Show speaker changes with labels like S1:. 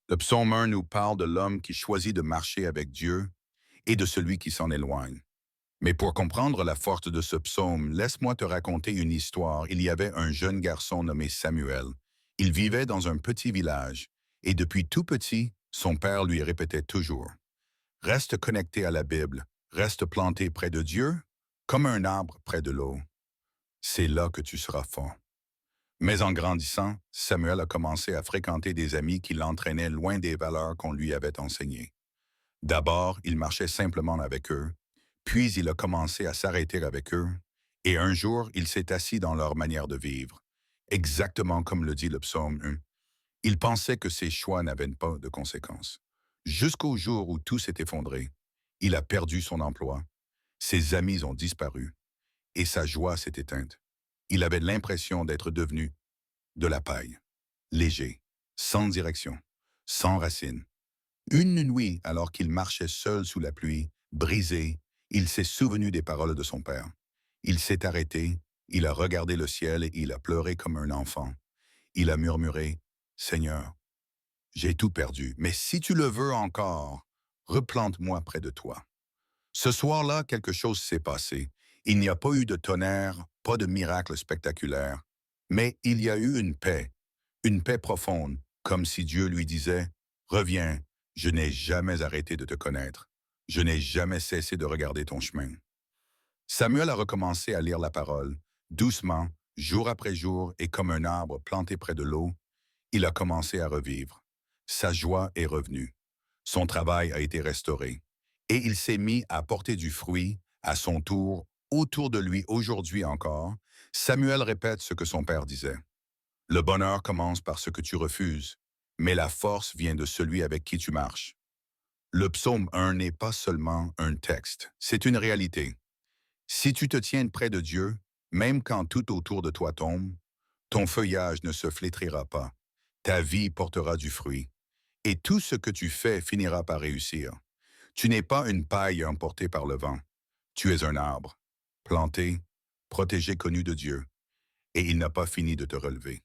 S1: Le psaume 1 nous parle de l'homme qui choisit de marcher avec Dieu et de celui qui s'en éloigne. Mais pour comprendre la force de ce psaume, laisse-moi te raconter une histoire. Il y avait un jeune garçon nommé Samuel. Il vivait dans un petit village, et depuis tout petit, son père lui répétait toujours, reste connecté à la Bible, reste planté près de Dieu, comme un arbre près de l'eau. C'est là que tu seras fort. Mais en grandissant, Samuel a commencé à fréquenter des amis qui l'entraînaient loin des valeurs qu'on lui avait enseignées. D'abord, il marchait simplement avec eux, puis il a commencé à s'arrêter avec eux, et un jour, il s'est assis dans leur manière de vivre, exactement comme le dit le psaume 1. Il pensait que ses choix n'avaient pas de conséquences. Jusqu'au jour où tout s'est effondré. Il a perdu son emploi, ses amis ont disparu, et sa joie s'est éteinte. Il avait l'impression d'être devenu de la paille, léger, sans direction, sans racines. Une nuit, alors qu'il marchait seul sous la pluie, brisé, il s'est souvenu des paroles de son père. Il s'est arrêté, il a regardé le ciel et il a pleuré comme un enfant. Il a murmuré, Seigneur, j'ai tout perdu, mais si tu le veux encore, replante-moi près de toi. Ce soir-là, quelque chose s'est passé. Il n'y a pas eu de tonnerre, pas de miracle spectaculaire, mais il y a eu une paix profonde, comme si Dieu lui disait, reviens, je n'ai jamais arrêté de te connaître. Je n'ai jamais cessé de regarder ton chemin. Samuel a recommencé à lire la parole, doucement, jour après jour, et comme un arbre planté près de l'eau, il a commencé à revivre. Sa joie est revenue. Son travail a été restauré. Et il s'est mis à porter du fruit, à son tour, autour de lui aujourd'hui encore. Samuel répète ce que son père disait. Le bonheur commence par ce que tu refuses, mais la force vient de celui avec qui tu marches. Le psaume 1 n'est pas seulement un texte, c'est une réalité. Si tu te tiens près de Dieu, même quand tout autour de toi tombe, ton feuillage ne se flétrira pas, ta vie portera du fruit, et tout ce que tu fais finira par réussir. Tu n'es pas une paille emportée par le vent, tu es un arbre, planté, protégé, connu de Dieu, et il n'a pas fini de te relever.